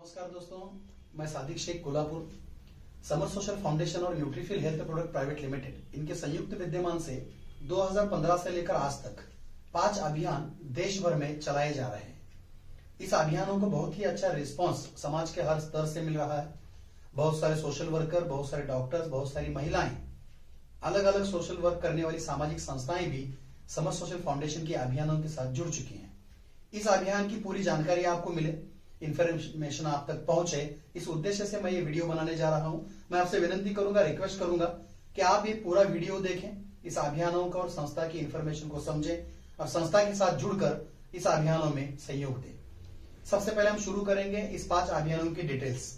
नमस्कार दोस्तों, मैं सादिक शेख कोल्हापुर समर सोशल फाउंडेशन और Nutrifill health product private limited इनके संयुक्त विद्यमान से 2015 से लेकर आज तक 5 अभियान देश भर में चलाए जा रहे हैं। इस अभियानों को बहुत ही अच्छा रिस्पांस समाज के हर स्तर से मिल रहा है। बहुत सारे सोशल वर्कर, बहुत सारे डॉक्टर्स, बहुत सारी महिलाएं, अलग अलग सोशल वर्क करने वाली सामाजिक संस्थाएं भी समर सोशल फाउंडेशन के अभियानों के साथ जुड़ चुकी हैं। इस अभियान की पूरी जानकारी आपको मिले, इंफॉर्मेशन आप तक पहुंचे, इस उद्देश्य से मैं ये वीडियो बनाने जा रहा हूं। मैं आपसे विनती करूंगा, रिक्वेस्ट करूंगा कि आप ये पूरा वीडियो देखें, इस अभियानों का और संस्था की इंफॉर्मेशन को समझें और संस्था के साथ जुड़कर इस अभियानों में सहयोग दें। सबसे पहले हम शुरू करेंगे इस 5 अभियानों की डिटेल्स।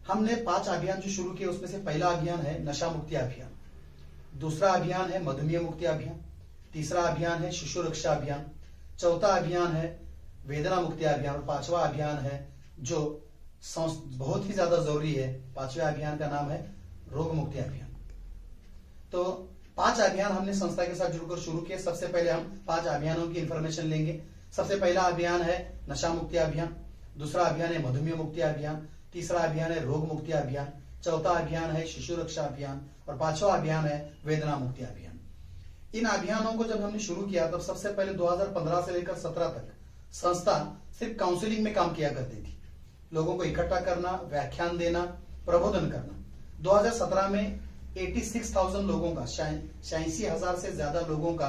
हमने 5 अभियान जो शुरू किए उसमें से पहला अभियान है नशा मुक्ति अभियान, दूसरा अभियान है मधुमेह मुक्ति अभियान, तीसरा अभियान है शिशु रक्षा अभियान, चौथा अभियान है वेदना मुक्ति अभियान और 5वां अभियान है जो बहुत ही ज्यादा जरूरी है, 5वें अभियान का नाम है रोग मुक्ति अभियान। तो 5 अभियान हमने संस्था के साथ जुड़कर शुरू किए। सबसे पहले हम 5 अभियानों की इंफॉर्मेशन लेंगे। सबसे पहला अभियान है नशा मुक्ति अभियान, दूसरा अभियान है मधुमेह मुक्ति अभियान, तीसरा अभियान है रोग मुक्ति अभियान, चौथा अभियान है शिशु रक्षा अभियान और 5वां अभियान है वेदना मुक्ति अभियान। इन अभियानों को जब हमने शुरू किया तब सबसे पहले 2015 से लेकर 17 तक संस्था सिर्फ काउंसलिंग में काम किया करती थी, लोगों को इकट्ठा करना, व्याख्यान देना, प्रबोधन करना। 2017 में 86,000 लोगों का, 86,000 से ज्यादा लोगों का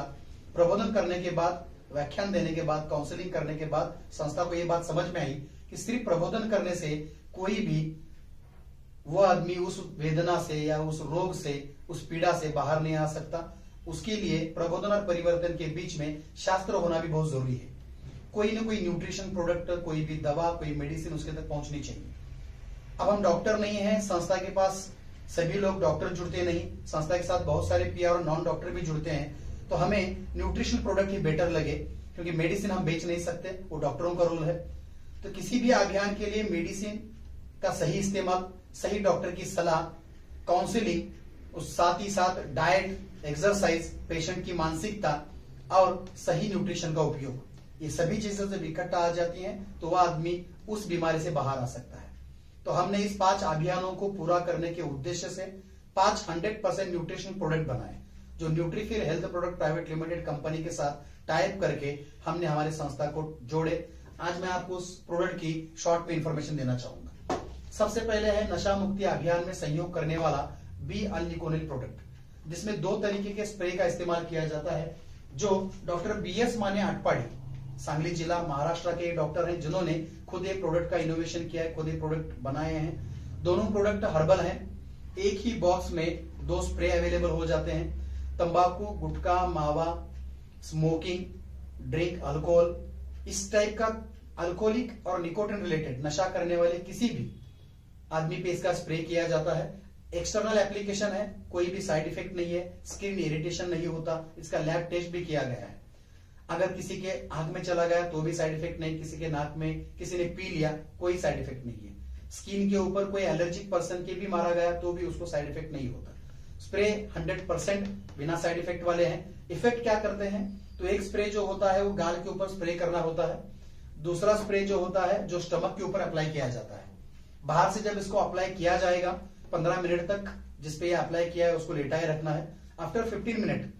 प्रबोधन करने के बाद, व्याख्यान देने के बाद, काउंसलिंग करने के बाद संस्था को यह बात समझ में आई कि सिर्फ प्रबोधन करने से कोई भी वो आदमी उस वेदना से या उस रोग से, उस पीड़ा से बाहर नहीं आ सकता। उसके लिए प्रबोधन और परिवर्तन के बीच में शास्त्र होना भी बहुत जरूरी है। कोई ना कोई न्यूट्रिशन प्रोडक्ट, कोई भी दवा, कोई मेडिसिन उसके तक पहुंचनी चाहिए। अब हम डॉक्टर नहीं है, संस्था के पास सभी लोग डॉक्टर जुड़ते नहीं, संस्था के साथ बहुत सारे पीआर और नॉन डॉक्टर भी जुड़ते हैं। तो हमें न्यूट्रिशन प्रोडक्ट ही बेटर लगे क्योंकि मेडिसिन हम बेच नहीं सकते, वो डॉक्टरों का रोल है। तो किसी भी अभियान के लिए मेडिसिन का सही इस्तेमाल, सही डॉक्टर की सलाह, काउंसलिंग, उस साथ ही साथ डाइट, एक्सरसाइज, पेशेंट की मानसिकता और सही न्यूट्रिशन का उपयोग, ये सभी चीजें जब इकट्ठा आ जाती हैं तो वह आदमी उस बीमारी से बाहर आ सकता है। तो हमने इस 5 अभियानों को पूरा करने के उद्देश्य से 5 100% न्यूट्रिशन प्रोडक्ट बनाए, जो Nutrifill health product private limited company के साथ टाइप करके हमने हमारी संस्था को जोड़े। आज मैं आपको उस प्रोडक्ट की शॉर्ट में इंफॉर्मेशन देना चाहूंगा। सबसे पहले है नशा मुक्ति अभियान में सहयोग करने वाला बी अल्निकोनिल प्रोडक्ट, जिसमें 2 तरीके के स्प्रे का इस्तेमाल किया जाता है, जो डॉक्टर BS माने अटपाड़ी, सांगली जिला, महाराष्ट्र के डॉक्टर हैं जिन्होंने खुद एक प्रोडक्ट का इनोवेशन किया है, खुद एक प्रोडक्ट बनाए हैं। दोनों प्रोडक्ट हर्बल हैं। एक ही बॉक्स में 2 स्प्रे अवेलेबल हो जाते हैं। तंबाकू, गुटखा, मावा, स्मोकिंग, ड्रिंक, अल्कोहल, इस टाइप का अल्कोहलिक और निकोटिन रिलेटेड नशा करने वाले किसी भी आदमी पे इसका स्प्रे किया जाता है। एक्सटर्नल एप्लीकेशन है, कोई भी साइड इफेक्ट नहीं है, स्किन इरिटेशन नहीं होता। इसका लैब टेस्ट भी किया गया है। अगर किसी के आंख में चला गया तो भी साइड इफेक्ट नहीं, किसी के नाक में किसी ने पी लिया कोई साइड इफेक्ट नहीं है। स्किन के ऊपर कोई एलर्जिक पर्सन के भी मारा गया तो भी उसको साइड इफेक्ट नहीं होता। स्प्रे 100% बिना साइड इफेक्ट वाले हैं। इफेक्ट क्या करते हैं तो एक स्प्रे जो होता है वो गाल के ऊपर स्प्रे करना होता है, दूसरा स्प्रे जो होता है जो स्टमक के ऊपर अप्लाई किया जाता है। बाहर से जब इसको अप्लाई किया जाएगा 15 मिनट तक जिसपे ये अप्लाई किया है उसको लेटाए रखना है। आफ्टर 15 मिनट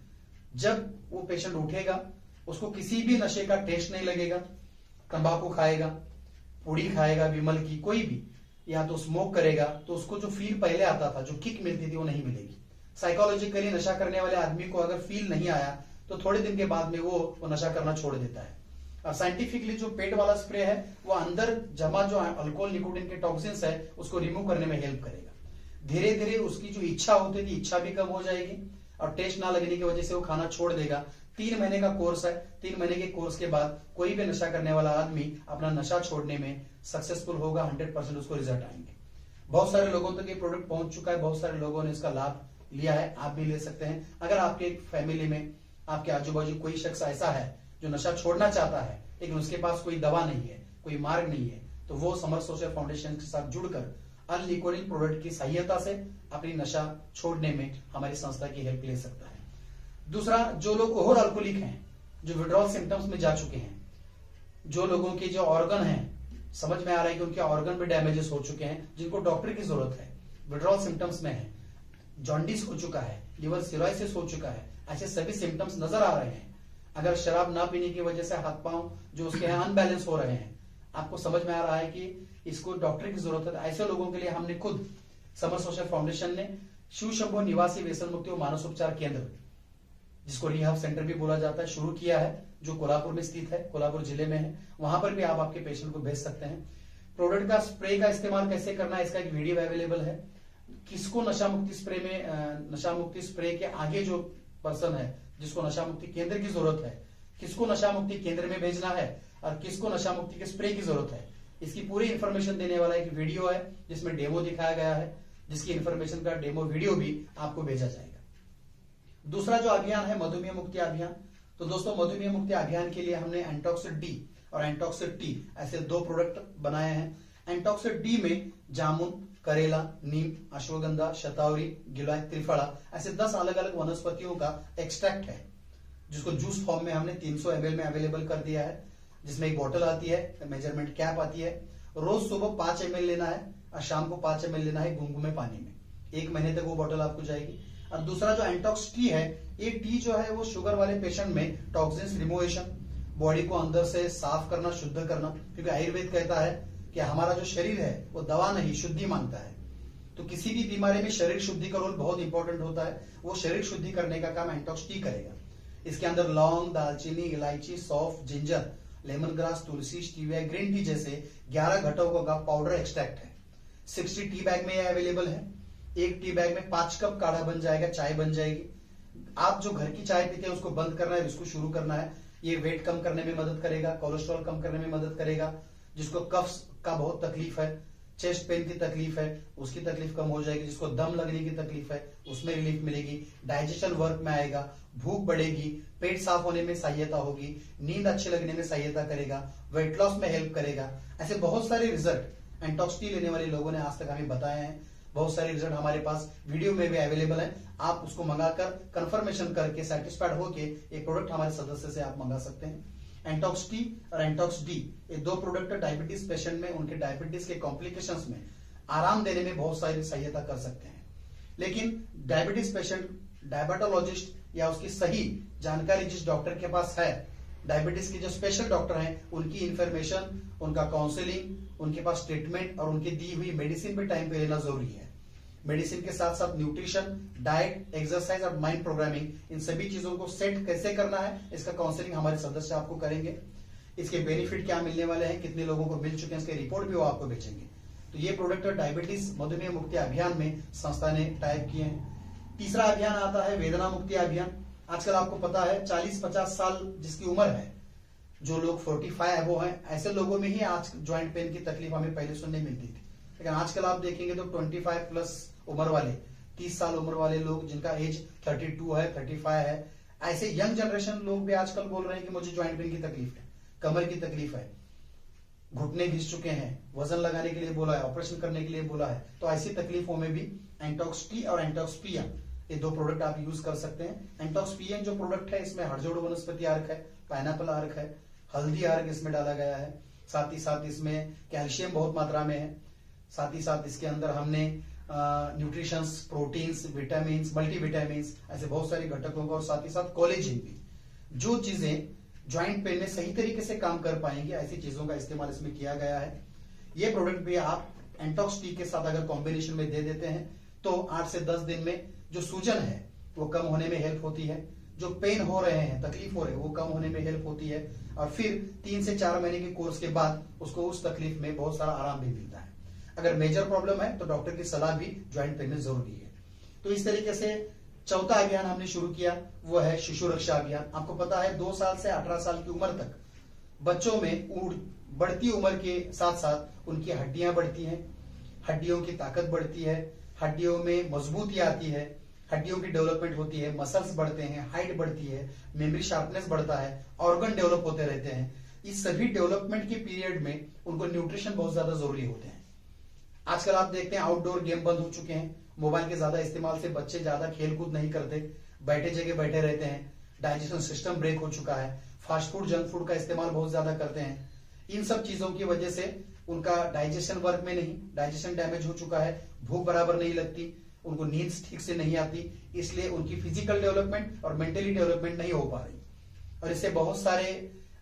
जब वो पेशेंट उठेगा उसको किसी भी नशे का टेस्ट नहीं लगेगा। तंबाकू खाएगा, पुड़ी खाएगा, विमल की कोई भी, या तो स्मोक करेगा तो उसको जो फील पहले आता था, जो किक मिलती थी, वो नहीं मिलेगी। साइकोलॉजिकली नशा करने वाले आदमी को अगर फील नहीं आया तो थोड़े दिन के बाद में वो नशा करना छोड़ देता है। और साइंटिफिकली जो पेट वाला स्प्रे है वो अंदर जमा जो अल्कोहल, निकोटिन के टॉक्सिन्स है उसको रिमूव करने में हेल्प करेगा। धीरे धीरे उसकी जो इच्छा होती थी, इच्छा भी कम हो जाएगी और टेस्ट ना लगने की वजह से वो खाना छोड़ देगा। 3 महीने का कोर्स है। 3 महीने के कोर्स के बाद कोई भी नशा करने वाला आदमी अपना नशा छोड़ने में सक्सेसफुल होगा, 100% उसको रिजल्ट आएंगे। बहुत सारे लोगों तक ये प्रोडक्ट पहुंच चुका है, बहुत सारे लोगों ने इसका लाभ लिया है, आप भी ले सकते हैं। अगर आपके एक फैमिली में, आपके आजू बाजू कोई शख्स ऐसा है जो नशा छोड़ना चाहता है लेकिन उसके पास कोई दवा नहीं है, कोई मार्ग नहीं है, तो वो समर सोशल फाउंडेशन के साथ जुड़कर अल्निकोनिल प्रोडक्ट की सहायता से अपनी नशा छोड़ने में हमारी संस्था की हेल्प ले सकता है। दूसरा, जो लोग ओवर अल्कोहलिक हैं, जो विड्रॉल सिम्टम्स में जा चुके हैं, जो लोगों के जो ऑर्गन हैं समझ में आ रहा है कि उनके ऑर्गन भी डैमेजेस हो चुके हैं जिनको डॉक्टर की जरूरत है, विड्रॉल सिम्टम्स में है, जॉन्डिस हो चुका है, लिवर सिरोसिस हो चुका है, ऐसे सभी सिम्टम्स नजर आ रहे हैं। अगर शराब ना पीने की वजह से हाथ पांव जो उसके हैं अनबैलेंस हो रहे हैं, आपको समझ में आ रहा है कि इसको डॉक्टर की जरूरत है, ऐसे लोगों के लिए हमने खुद समर सोशल फाउंडेशन ने शिव शंभो निवासी व्यसन मुक्ति और मानस उपचार केंद्र, जिसको रिहब सेंटर भी बोला जाता है, शुरू किया है, जो कोल्हापुर में स्थित है, कोल्हापुर जिले में है। वहां पर भी आप आपके पेशेंट को भेज सकते हैं। प्रोडक्ट का स्प्रे का इस्तेमाल कैसे करना है, इसका एक वीडियो अवेलेबल है। किसको नशा मुक्ति स्प्रे में, नशा मुक्ति स्प्रे के आगे जो पर्सन है जिसको नशा मुक्ति केंद्र की जरूरत है, किसको नशा मुक्ति केंद्र में भेजना है और किसको नशा मुक्ति के स्प्रे की जरूरत है, इसकी पूरी इंफॉर्मेशन देने वाला एक वीडियो है जिसमें डेमो दिखाया गया है, जिसकी इंफॉर्मेशन का डेमो वीडियो भी आपको भेजा जाएगा। दूसरा जो अभियान है मधुमेह मुक्ति अभियान। तो दोस्तों मधुमेह मुक्ति अभियान के लिए हमने एंटॉक्सिड डी और एंटॉक्सिड टी ऐसे 2 प्रोडक्ट बनाए हैं। एंटॉक्सिड डी में जामुन, करेला, नीम, अश्वगंधा, शतावरी, गिलोय, त्रिफला ऐसे 10 अलग अलग वनस्पतियों का एक्सट्रैक्ट है, जिसको जूस फॉर्म में हमने 300 ml में अवेलेबल कर दिया है, जिसमें एक बोतल आती है, मेजरमेंट कैप आती है। रोज सुबह 5 ml लेना है और शाम को 5 ml लेना है गुनगुने पानी में। 1 महीने तक वो बोतल आपको जाएगी। और दूसरा जो एंटॉक्स टी है, ये टी जो है वो शुगर वाले पेशेंट में टॉक्सिन्स रिमूवेशन, बॉडी को अंदर से साफ करना, शुद्ध करना, क्योंकि आयुर्वेद कहता है कि हमारा जो शरीर है वो दवा नहीं शुद्धि मांगता है। तो किसी भी बीमारी में शरीर शुद्धि का रोल बहुत इंपॉर्टेंट होता है। वो शरीर शुद्धि करने का काम एंटॉक्स टी करेगा। इसके अंदर लौंग, दालचीनी, इलायची, सौंफ, जिंजर, लेमन ग्रास, तुलसी, स्टीविया, ग्रीन टी जैसे 11 घटकों का पाउडर एक्सट्रैक्ट है। 60 टी बैग में यह अवेलेबल है। एक टी बैग में 5 कप काढ़ा बन जाएगा, चाय बन जाएगी। आप जो घर की चाय पीते हैं उसको बंद करना है, इसको शुरू करना है। ये वेट कम करने में मदद करेगा, कोलेस्ट्रॉल कम करने में मदद करेगा। जिसको कफ का बहुत तकलीफ है, चेस्ट पेन की तकलीफ है, उसकी तकलीफ कम हो जाएगी। जिसको दम लगने की तकलीफ है उसमें रिलीफ मिलेगी। डाइजेशन वर्क में आएगा, भूख बढ़ेगी, पेट साफ होने में सहायता होगी, नींद अच्छी लगने में सहायता करेगा, वेट लॉस में हेल्प करेगा। ऐसे बहुत सारे रिजल्ट एंटॉक्स टी लेने वाले लोगों ने आज तक हमें बताए हैं। बहुत सारे रिजल्ट हमारे पास वीडियो में भी अवेलेबल है। आप उसको मंगाकर कंफर्मेशन करके सेटिस्फाइड होके एक प्रोडक्ट हमारे सदस्य से आप मंगा सकते हैं। एंटॉक्स टी और एंटॉक्स डी, ये 2 प्रोडक्ट डायबिटीज पेशेंट में उनके डायबिटीज के कॉम्प्लिकेशंस में आराम देने में बहुत सारी सहायता कर सकते हैं। लेकिन डायबिटीज पेशेंट डायबिटोलॉजिस्ट या उसकी सही जानकारी जिस डॉक्टर के पास है, डायबिटीज के जो स्पेशल डॉक्टर हैं, उनकी इंफॉर्मेशन, उनका काउंसलिंग, उनके पास ट्रीटमेंट और उनकी दी हुई मेडिसिन भी टाइम पे लेना जरूरी है। मेडिसिन के साथ साथ न्यूट्रिशन, डाइट, एक्सरसाइज और माइंड प्रोग्रामिंग, इन सभी चीजों को सेट कैसे करना है, इसका काउंसलिंग हमारे सदस्य आपको करेंगे। इसके बेनिफिट क्या मिलने वाले हैं, कितने लोगों को मिल चुके हैं, इसके रिपोर्ट भी वो आपको भेजेंगे। तो ये प्रोडक्ट डायबिटीज मधुमेह मुक्ति अभियान में संस्था ने टाइप किए हैं। तीसरा अभियान आता है वेदना मुक्ति अभियान। आजकल आपको पता है 40-50 साल जिसकी उम्र है, जो लोग 45 अबो हैं, ऐसे लोगों में ही आज ज्वाइंट पेन की तकलीफ हमें पहले सुनने मिलती थी। लेकिन आजकल आप देखेंगे तो 25 प्लस उम्र वाले, 30 साल उम्र वाले लोग जिनका एज 32 है, 35 है, ऐसे यंग जनरेशन लोग भी आजकल बोल रहे हैं कि मुझे ज्वाइंट पेन की तकलीफ है, कमर की तकलीफ है, घुटने घिस चुके हैं, वजन लगाने के लिए बोला है, ऑपरेशन करने के लिए बोला है। तो ऐसी तकलीफों में भी एंटॉक्स टी और एंटॉक्स पियन, ये 2 प्रोडक्ट आप यूज कर सकते हैं। एंटॉक्स पियन जो प्रोडक्ट है, इसमें हड़जोड़ वनस्पति अर्क है, पाइनएप्पल अर्क है, हल्दी अर्क इसमें डाला गया है। साथ ही साथ इसमें कैल्शियम बहुत मात्रा में है। साथ ही साथ इसके अंदर हमने न्यूट्रिशंस, प्रोटीन्स, विटामिन, मल्टीविटामिन, ऐसे बहुत सारे घटकों का, और साथ ही साथ कोलेजिन भी, जो चीजें ज्वाइंट पेन में सही तरीके से काम कर पाएंगे, ऐसी चीजों का इस्तेमाल इसमें किया गया है। ये प्रोडक्ट भी आप एंटॉक्स टी के साथ अगर कॉम्बिनेशन में दे देते हैं तो 8 से 10 दिन में जो सूजन है वो कम होने में हेल्प होती है, जो पेन हो रहे हैं, तकलीफ हो रहे हैं, वो कम होने में हेल्प होती है। और फिर 3 से 4 महीने के कोर्स के बाद उसको उस तकलीफ में बहुत सारा आराम भी मिलता है। अगर मेजर प्रॉब्लम है तो डॉक्टर की सलाह भी ज्वाइंट पेन में जरूरी है। तो इस तरीके से चौथा अभियान हमने शुरू किया, वो है शिशु रक्षा अभियान। आपको पता है 2 साल से 18 साल की उम्र तक बच्चों में बढ़ती उम्र के साथ साथ उनकी हड्डियां बढ़ती हैं, हड्डियों की ताकत बढ़ती है, हड्डियों में मजबूती आती है, हड्डियों की डेवलपमेंट होती है, मसल्स बढ़ते हैं, हाइट बढ़ती है, मेमोरी शार्पनेस बढ़ता है, ऑर्गन डेवलप होते रहते हैं। इस सभी डेवलपमेंट के पीरियड में उनको न्यूट्रिशन बहुत ज्यादा जरूरी होते हैं। आजकल आप देखते हैं आउटडोर गेम बंद हो चुके हैं, मोबाइल के ज्यादा इस्तेमाल से बच्चे ज्यादा खेल कूद नहीं करते, बैठे जगह बैठे रहते हैं, डाइजेशन सिस्टम ब्रेक हो चुका है, फास्ट फूड, जंक फूड का इस्तेमाल बहुत ज्यादा करते हैं। इन सब चीजों की वजह से उनका डाइजेशन वर्क में नहीं, डाइजेशन डैमेज हो चुका है, भूख बराबर नहीं लगती, उनको नींद ठीक से नहीं आती, इसलिए उनकी फिजिकल डेवलपमेंट और मेंटली डेवलपमेंट नहीं हो पा रही। और इससे बहुत सारे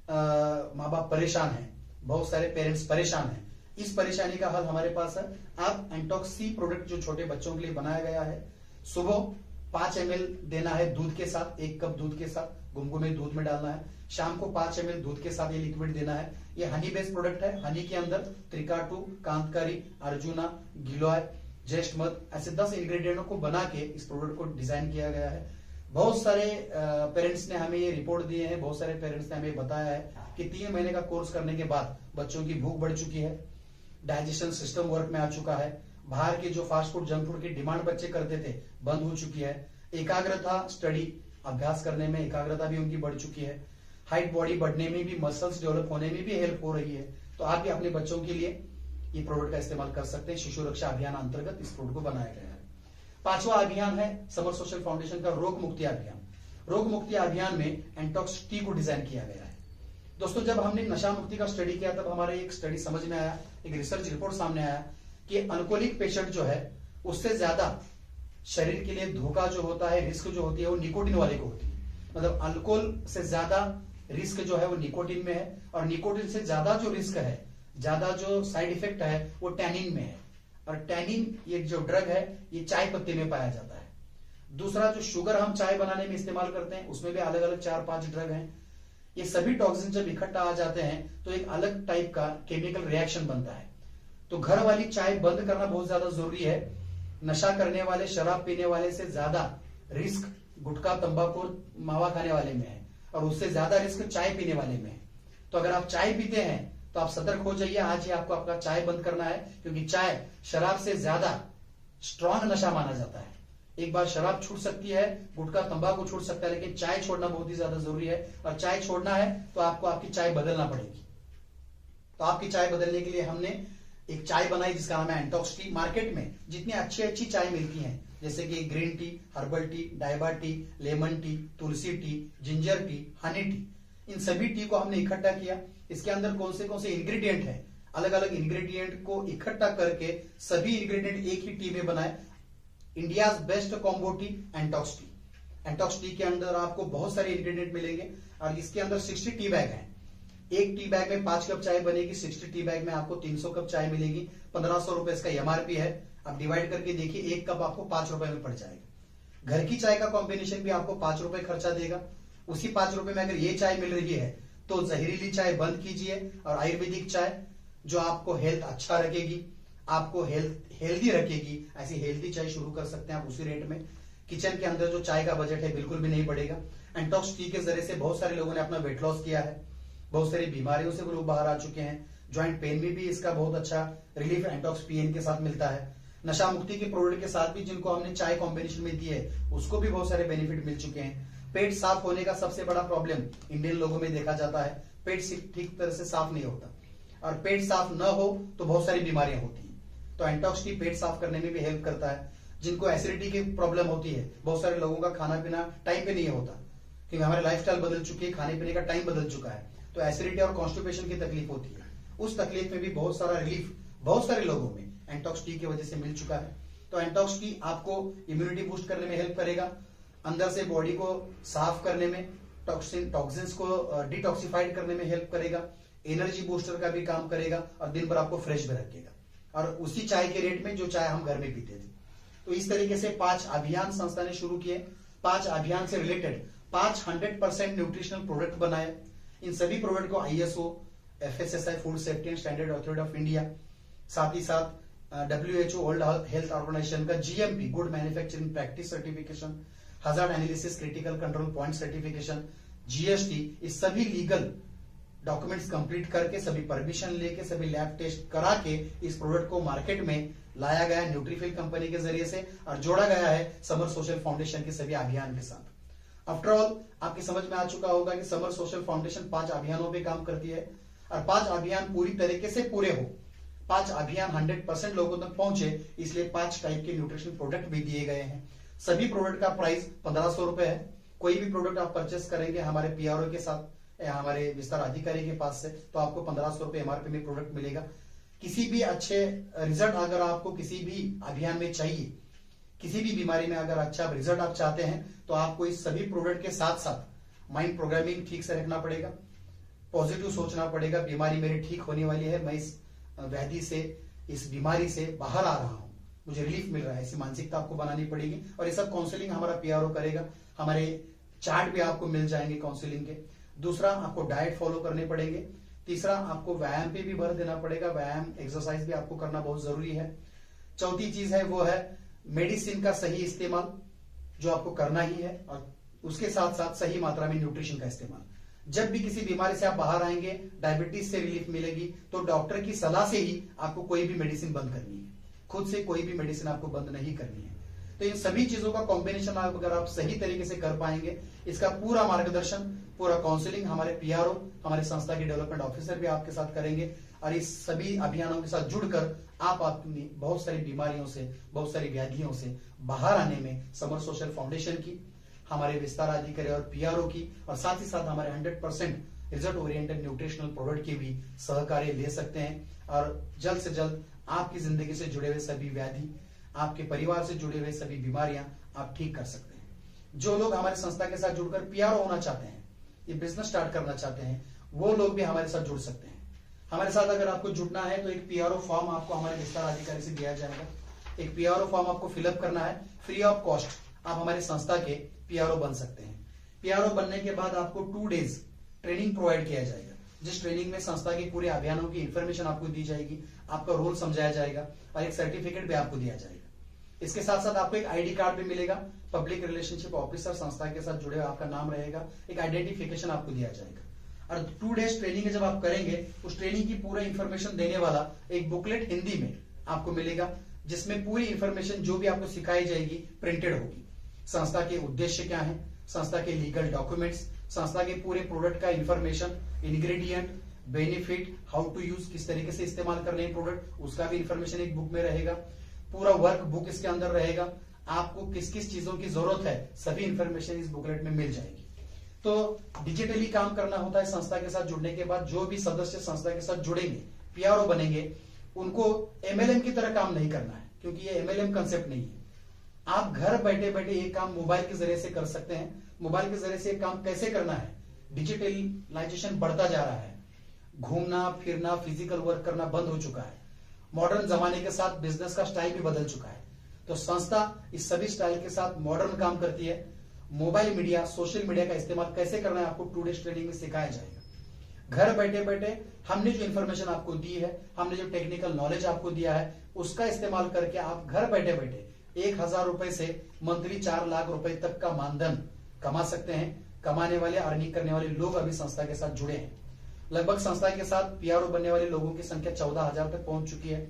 माँ बाप परेशान हैं, बहुत सारे पेरेंट्स परेशान हैं। इस परेशानी का हल हमारे पास है। आप एंटॉक्स सी प्रोडक्ट जो छोटे बच्चों के लिए बनाया गया है, सुबह 5 ml देना है दूध के साथ, 1 कप दूध के साथ गुनगुने दूध में डालना है। शाम को 5 ml दूध के साथ ये लिक्विड देना है। ये हनी बेस्ड प्रोडक्ट है। हनी के अंदर त्रिकाटू, कांतकारी, अर्जुना, गिलोय, ज्येष्ठ मध ऐसे 10 इंग्रेडिएंटों को बना के इस प्रोडक्ट को डिजाइन किया गया है। बहुत सारे पेरेंट्स ने हमें ये रिपोर्ट दिए हैं, बहुत सारे पेरेंट्स ने हमें बताया है कि 3 महीने का कोर्स करने के बाद बच्चों की भूख बढ़ चुकी है, डाइजेशन सिस्टम वर्क में आ चुका है, बाहर के जो फास्ट फूड, जंक फूड की डिमांड बच्चे करते थे बंद हो चुकी है, एकाग्रता, स्टडी अभ्यास करने में एकाग्रता भी उनकी बढ़ चुकी है, हाइट बॉडी बढ़ने में भी, मसल्स डेवलप होने में भी हेल्प हो रही है। तो आप भी अपने बच्चों के लिए ये प्रोडक्ट का इस्तेमाल कर सकते हैं। शिशु रक्षा अभियान अंतर्गत इस प्रोडक्ट को बनाया गया है। 5वां अभियान है समर सोशल फाउंडेशन का रोग मुक्ति अभियान। रोग मुक्ति अभियान में एंटॉक्स टी को डिजाइन किया गया है। दोस्तों, जब हमने नशा मुक्ति का स्टडी किया तब हमारे एक स्टडी समझ में आया, एक रिसर्च रिपोर्ट सामने आया कि अल्कोहलिक पेशेंट जो है उससे ज्यादा शरीर के लिए धोखा जो होता है, रिस्क जो होती है, वो निकोटिन वाले को होती है। मतलब अल्कोहल से ज्यादा रिस्क जो है वो निकोटिन में है, और निकोटिन से ज्यादा जो रिस्क है, ज्यादा जो साइड इफेक्ट है वो टैनिन में है। और टैनिन ये जो ड्रग है ये चाय पत्ती में पाया जाता है। दूसरा, जो शुगर हम चाय बनाने में इस्तेमाल करते हैं उसमें भी अलग अलग 4-5 ड्रग हैं। ये सभी टॉक्सिन जब इकट्ठा आ जाते हैं तो एक अलग टाइप का केमिकल रिएक्शन बनता है। तो घर वाली चाय बंद करना बहुत ज्यादा जरूरी है। नशा करने वाले, शराब पीने वाले से ज्यादा रिस्क गुटखा, तंबाकू, मावा खाने वाले में है, और उससे ज्यादा रिस्क चाय पीने वाले में है। तो अगर आप चाय पीते हैं तो आप सतर्क हो जाइए, आज ही आपको आपका चाय बंद करना है, क्योंकि चाय शराब से ज्यादा स्ट्रांग नशा माना जाता है। एक बार शराब छूट सकती है, गुटखा, तंबाकू छूट सकता है, लेकिन चाय छोड़ना बहुत ही ज्यादा जरूरी है। और चाय छोड़ना है तो आपको आपकी चाय बदलना पड़ेगी। तो आपकी चाय बदलने के लिए हमने एक चाय बनाई जिसका नाम है एंटॉक्स टी। मार्केट में जितनी अच्छी अच्छी चाय मिलती है, जैसे कि ग्रीन टी, हर्बल टी, डाइबा tea, lemon tea, tulsi tea, ginger tea, honey tea, इन सभी टी को हमने इकट्ठा किया। इसके अंदर कौन से इंग्रेडिएंट है, अलग अलग इंग्रेडिएंट को इकट्ठा करके सभी इंग्रेडिएंट एक ही टी में बनाए। India best combo tea Entox tea. Entox tea के अंदर आपको बहुत सारे इंग्रेडिएंट मिलेंगे, और इसके अंदर 60 टी बैग है। एक टी बैग में 5 कप चाय बनेगी, 60 टी बैग में आपको 300 कप चाय मिलेगी। 1500 रुपए इसका एमआरपी है। आप डिवाइड करके देखिए, 1 कप आपको 5 रुपए में पड़ जाएगा। घर की चाय का कॉम्बिनेशन भी आपको 5 रुपए खर्चा देगा। उसी 5 रुपए में अगर ये चाय मिल रही है तो जहरीली चाय बंद कीजिए, और आयुर्वेदिक चाय जो आपको हेल्थ अच्छा रखेगी, आपको हेल्दी रखेगी, ऐसी हेल्दी चाय शुरू कर सकते हैं आप उसी रेट में। किचन के अंदर जो चाय का बजट है बिल्कुल भी नहीं बढ़ेगा। एंटॉक्स टी के जरिए से बहुत सारे लोगों ने अपना वेट लॉस किया है, बहुत सारी बीमारियों से वो लोग बाहर आ चुके हैं। ज्वाइंट पेन में भी इसका बहुत अच्छा रिलीफ एंटॉक्स पीएन के साथ मिलता है। नशा मुक्ति के प्रोडक्ट के साथ भी जिनको हमने चाय कॉम्बिनेशन में दी है उसको भी बहुत सारे बेनिफिट मिल चुके हैं। पेट साफ होने का सबसे बड़ा प्रॉब्लम इंडियन लोगों में देखा जाता है, पेट ठीक तरह से साफ नहीं होता, और पेट साफ न हो तो बहुत सारी बीमारियां होती हैं। तो एंटॉक्स टी पेट साफ करने में भी हेल्प करता है। जिनको एसिडिटी की प्रॉब्लम होती है, बहुत सारे लोगों का खाना पीना टाइम पे नहीं होता, क्योंकि हमारे लाइफस्टाइल बदल चुकी है, खाने पीने का टाइम बदल चुका है, तो एसिडिटी और कॉन्स्टिपेशन की तकलीफ होती है। उस तकलीफ में भी बहुत सारा रिलीफ बहुत सारे लोगों में एंटॉक्स टी की वजह से मिल चुका है। तो एंटॉक्स टी आपको इम्यूनिटी बूस्ट करने में हेल्प करेगा, अंदर से बॉडी को साफ करने में, टॉक्सिन्स को डिटॉक्सिफाइड करने में हेल्प करेगा, एनर्जी बूस्टर का भी काम करेगा, और दिन भर आपको फ्रेश भी रखेगा, और उसी चाय के रेट में जो चाय हम घर में पीते थे। तो इस तरीके से 5 अभियान संस्था ने शुरू किए। 5 अभियान से रिलेटेड 5 100% न्यूट्रिशनल प्रोडक्ट बनाए। इन सभी प्रोडक्ट को ISO, FSSAI food safety and standard authority of India, साथ ही साथ WHO वर्ल्ड हेल्थ ऑर्गेनाइजेशन का GMP good manufacturing practice certification, hazard analysis critical control point certification, GST, इस सभी लीगल डॉक्यूमेंट्स कंप्लीट करके, सभी परमिशन लेके, सभी लैब टेस्ट करा के इस प्रोडक्ट को मार्केट में लाया गया न्यूट्रीफिल कंपनी के जरिए से, और जोड़ा गया है समर सोशल फाउंडेशन के सभी अभियान के साथ। आफ्टर ऑल आपकी समझ में आ चुका होगा कि समर सोशल फाउंडेशन 5 अभियानों पे काम करती है, और 5 अभियान पूरी तरीके से पूरे हो, 5 अभियान 100% लोगों तक पहुंचे, इसलिए 5 टाइप के न्यूट्रिशन प्रोडक्ट भी दिए गए हैं। सभी प्रोडक्ट का प्राइस 1500 रुपए है। कोई भी प्रोडक्ट आप परचेस करेंगे हमारे PRO के साथ या हमारे विस्तार अधिकारी के पास से, तो आपको 1500 रुपए MRP में प्रोडक्ट मिलेगा। किसी भी अच्छे रिजल्ट अगर आपको किसी भी अभियान में चाहिए, किसी भी बीमारी में अगर अच्छा रिजल्ट आप चाहते हैं, तो आपको इस सभी प्रोडक्ट के साथ साथ माइंड प्रोग्रामिंग ठीक से रखना पड़ेगा, पॉजिटिव सोचना पड़ेगा। बीमारी मेरी ठीक होने वाली है, मैं इस व्याधि से, इस बीमारी से बाहर आ रहा हूं, मुझे रिलीफ मिल रहा है, ऐसी मानसिकता आपको बनानी पड़ेगी। और ये सब काउंसलिंग हमारा पीआरओ करेगा, हमारे चार्ट भी आपको मिल जाएंगे काउंसलिंग के। दूसरा, आपको डाइट फॉलो करने पड़ेंगे। तीसरा, आपको व्यायाम पे भी भर देना पड़ेगा, व्यायाम एक्सरसाइज भी आपको करना बहुत जरूरी है। चौथी चीज है वो है मेडिसिन का सही इस्तेमाल, जो आपको करना ही है, और उसके साथ साथ सही मात्रा में न्यूट्रिशन का इस्तेमाल। जब भी किसी बीमारी से आप बाहर आएंगे, डायबिटीज से रिलीफ मिलेगी, तो डॉक्टर की सलाह से ही आपको कोई भी मेडिसिन बंद करनी है, खुद से कोई भी मेडिसिन आपको बंद नहीं करनी है। तो इन सभी चीजों का कॉम्बिनेशन अगर आप सही तरीके से कर पाएंगे, इसका पूरा मार्गदर्शन, पूरा काउंसलिंग हमारे पीआरओ, हमारे संस्था के डेवलपमेंट ऑफिसर भी आपके साथ करेंगे। और इस सभी अभियानों के साथ जुड़कर आप अपनी बहुत सारी बीमारियों से, बहुत सारी व्याधियों से बाहर आने में समर सोशल फाउंडेशन की, हमारे विस्तार अधिकारी और पीआरओ की, और साथ ही साथ हमारे 100% रिजल्ट ओरिएंटेड न्यूट्रिशनल प्रोडक्ट की भी सहकार्य ले सकते हैं। और जल्द से जल्द आपकी जिंदगी से जुड़े हुए सभी व्याधि, आपके परिवार से जुड़े हुए सभी बीमारियां आप ठीक कर सकते हैं। जो लोग हमारे संस्था के साथ जुड़कर पीआरओ होना चाहते हैं, ये बिजनेस स्टार्ट करना चाहते हैं, वो लोग भी हमारे साथ जुड़ सकते हैं। हमारे साथ अगर आपको जुड़ना है तो एक पीआरओ फॉर्म आपको हमारे विस्तार अधिकारी से दिया जाएगा। एक पीआरओ फॉर्म आपको फिलअप करना है, फ्री ऑफ कॉस्ट आप हमारे संस्था के पीआरओ बन सकते हैं। पीआरओ बनने के बाद आपको 2 डेज ट्रेनिंग प्रोवाइड किया जाएगा, जिस ट्रेनिंग में संस्था के पूरे अभियानों की इंफॉर्मेशन आपको दी जाएगी, आपका रोल समझाया जाएगा और एक सर्टिफिकेट भी आपको दिया जाएगा। इसके साथ साथ आपको एक आईडी कार्ड भी मिलेगा, पब्लिक रिलेशनशिप ऑफिसर संस्था के साथ जुड़े आपका नाम रहेगा, एक आइडेंटिफिकेशन आपको दिया जाएगा। और 2 डेज ट्रेनिंग जब आप करेंगे, उस ट्रेनिंग की पूरा इंफॉर्मेशन देने वाला एक बुकलेट हिंदी में आपको मिलेगा, जिसमें पूरी इंफॉर्मेशन जो भी आपको सिखाई जाएगी प्रिंटेड होगी। संस्था के उद्देश्य क्या है, संस्था के लीगल डॉक्यूमेंट्स, संस्था के पूरे प्रोडक्ट का information, ingredient, benefit, how to use, किस तरीके से इस्तेमाल करने हैं प्रोडक्ट, उसका भी इंफॉर्मेशन एक बुक में रहेगा। पूरा वर्क बुक इसके अंदर रहेगा, आपको किस किस चीजों की जरूरत है सभी इंफॉर्मेशन इस बुकलेट में मिल जाएगी। तो डिजिटली काम करना होता है संस्था के साथ जुड़ने के बाद। जो भी सदस्य संस्था के साथ जुड़ेंगे, पीआरओ बनेंगे, उनको एमएलएम की तरह काम नहीं करना है, क्योंकि ये एमएलएम कंसेप्ट नहीं है। आप घर बैठे बैठे ये काम मोबाइल के जरिए से कर सकते हैं। मोबाइल के जरिए से काम कैसे करना है, डिजिटलाइजेशन बढ़ता जा रहा है, घूमना फिरना फिजिकल वर्क करना बंद हो चुका है, मॉडर्न जमाने के साथ बिजनेस का स्टाइल भी बदल चुका है। तो संस्था इस सभी स्टाइल के साथ मॉडर्न काम करती है। मोबाइल मीडिया, सोशल मीडिया का इस्तेमाल कैसे करना है आपको 2 डेज ट्रेनिंग में सिखाया जाएगा। घर बैठे बैठे हमने जो इन्फॉर्मेशन आपको दी है, हमने जो टेक्निकल नॉलेज आपको दिया है, उसका इस्तेमाल करके आप घर बैठे बैठे 1000 रुपए से मंथली 4 लाख रुपए तक का मानधन कमा सकते हैं। कमाने वाले, अर्निंग करने वाले लोग अभी संस्था के साथ जुड़े हैं। लगभग संस्था के साथ पीआरओ बनने वाले लोगों की संख्या 14,000 तक पहुंच चुकी है।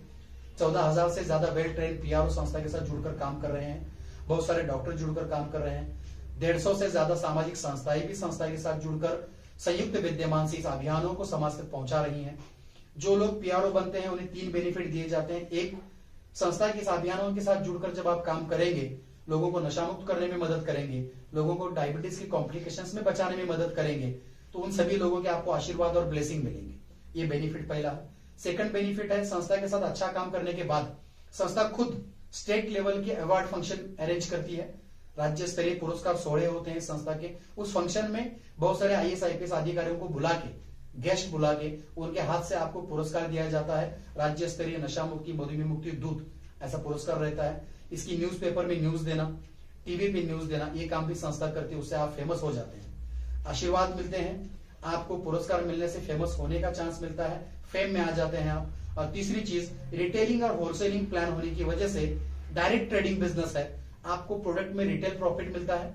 14,000 से ज्यादा वेल ट्रेन पीआरओ संस्था के साथ जुड़कर काम कर रहे हैं। बहुत सारे डॉक्टर जुड़कर काम कर रहे हैं। 150 से ज्यादा सामाजिक संस्थाएं भी संस्था के साथ जुड़कर संयुक्त विद्यमान से इस अभियानों को समाज तक पहुंचा रही हैं। जो लोग पीआरओ बनते हैं उन्हें 3 बेनिफिट दिए जाते हैं। एक, संस्था के इस अभियानों के साथ जुड़कर जब आप काम करेंगे, लोगों को नशा मुक्त करने में मदद करेंगे, लोगों को डायबिटीज की कॉम्प्लिकेशंस में बचाने में मदद करेंगे, तो उन सभी लोगों के आपको आशीर्वाद और ब्लेसिंग मिलेंगे। ये बेनिफिट पहला है। सेकंड बेनिफिट है, संस्था के साथ अच्छा काम करने के बाद संस्था खुद स्टेट लेवल के अवार्ड फंक्शन अरेंज करती है। राज्य स्तरीय पुरस्कार सोहरे होते हैं संस्था के। उस फंक्शन में बहुत सारे आईएएस आईपीएस अधिकारियों को बुला के, गेस्ट बुला के, उनके हाथ से आपको पुरस्कार दिया जाता है। राज्य स्तरीय नशा मुक्ति मधुमेह मुक्ति दूत ऐसा पुरस्कार रहता है। इसकी न्यूज़पेपर में न्यूज देना, टीवी पे न्यूज देना, ये काम भी संस्था करती है। उससे आप फेमस हो जाते हैं, आशीर्वाद मिलते हैं, आपको पुरस्कार मिलने से फेमस होने का चांस मिलता है, फेम में आ जाते हैं आप। और तीसरी चीज, रिटेलिंग और होलसेलिंग प्लान होने की वजह से डायरेक्ट ट्रेडिंग बिजनेस है। आपको प्रोडक्ट में रिटेल प्रॉफिट मिलता है,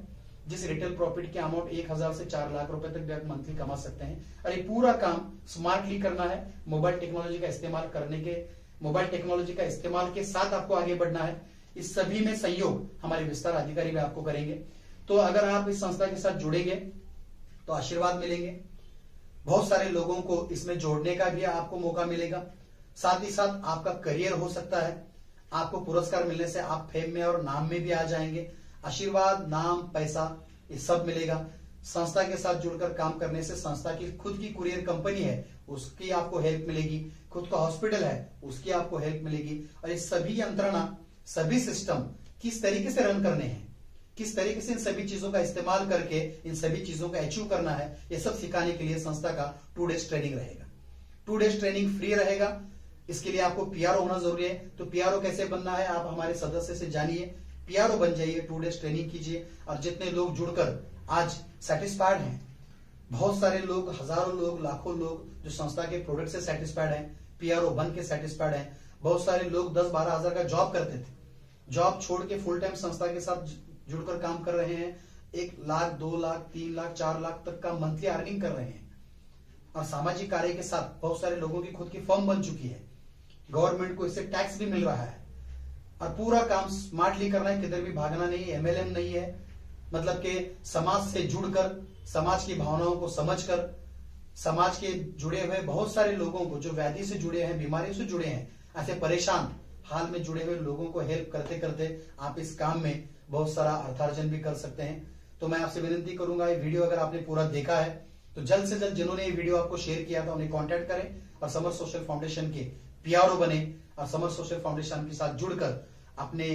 जिस रिटेल प्रॉफिट की अमाउंट 1000 से 4 लाख रुपए तक भी आप मंथली कमा सकते हैं। और ये पूरा काम स्मार्टली करना है, मोबाइल टेक्नोलॉजी का इस्तेमाल करने के, मोबाइल टेक्नोलॉजी का इस्तेमाल के साथ आपको आगे बढ़ना है। इस सभी में सहयोग हमारे विस्तार अधिकारी भी आपको करेंगे। तो अगर आप इस संस्था के साथ जुड़ेंगे तो आशीर्वाद मिलेंगे, बहुत सारे लोगों को इसमें जोड़ने का भी आपको मौका मिलेगा, साथ ही साथ आपका करियर हो सकता है। आपको पुरस्कार मिलने से आप फेम में और नाम में भी आ जाएंगे। आशीर्वाद, नाम, पैसा ये सब मिलेगा। संस्था के साथ जुड़कर काम करने से संस्था की खुद की कुरियर कंपनी है उसकी आपको हेल्प मिलेगी, खुद का हॉस्पिटल है उसकी आपको हेल्प मिलेगी। और ये सभी यंत्रणा, सभी सिस्टम किस तरीके से रन करने हैं, किस तरीके से इन सभी चीजों का इस्तेमाल करके इन सभी चीजों का अचीव करना है, ये सब सिखाने के लिए संस्था का 2 डेज ट्रेनिंग रहेगा। 2 डेज ट्रेनिंग फ्री रहेगा। इसके लिए आपको पीआरओ होना जरूरी है। तो पीआरओ कैसे बनना है आप हमारे सदस्य से जानिए, पीआरओ बन जाइए, 2 डेज ट्रेनिंग कीजिए। और जितने लोग जुड़कर आज सेटिस्फाइड हैं, बहुत सारे लोग, हजारों लोग, लाखों लोग जो संस्था के प्रोडक्ट से सेटिस्फाइड हैं, पीआरओ बन के सेटिस्फाइड हैं। बहुत सारे लोग 10-12 हजार का जॉब करते थे, जॉब छोड़ के फुल टाइम संस्था के साथ जुड़कर काम कर रहे हैं। 1 लाख, 2 लाख, 3 लाख, 4 लाख तक का मंथली अर्निंग कर रहे हैं। और सामाजिक कार्य के साथ बहुत सारे लोगों की खुद की फर्म बन चुकी है, गवर्नमेंट को इससे टैक्स भी मिल रहा है। और पूरा काम स्मार्टली करना है, किधर भी भागना नहीं है, एमएलएम नहीं है। मतलब कि समाज से जुड़कर, समाज की भावनाओं को समझकर, समाज के जुड़े हुए बहुत सारे लोगों को जो व्याधि से जुड़े हैं, बीमारी से जुड़े हैं, ऐसे परेशान हाल में जुड़े हुए लोगों को हेल्प करते करते आप इस काम में बहुत सारा अर्थार्जन भी कर सकते हैं। तो मैं आपसे विनती करूंगा, ये वीडियो अगर आपने पूरा देखा है तो जल्द से जल्द जिन्होंने ये वीडियो आपको शेयर किया था उन्हें कांटेक्ट करें और समर सोशल फाउंडेशन के पीआरओ बने और समर सोशल फाउंडेशन के साथ जुड़कर अपने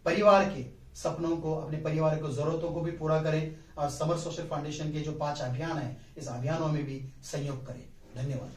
परिवार के सपनों को, अपने परिवार की जरूरतों को भी पूरा करें और समर सोशल फाउंडेशन के जो 5 अभियान है इस अभियानों में भी सहयोग करें। धन्यवाद।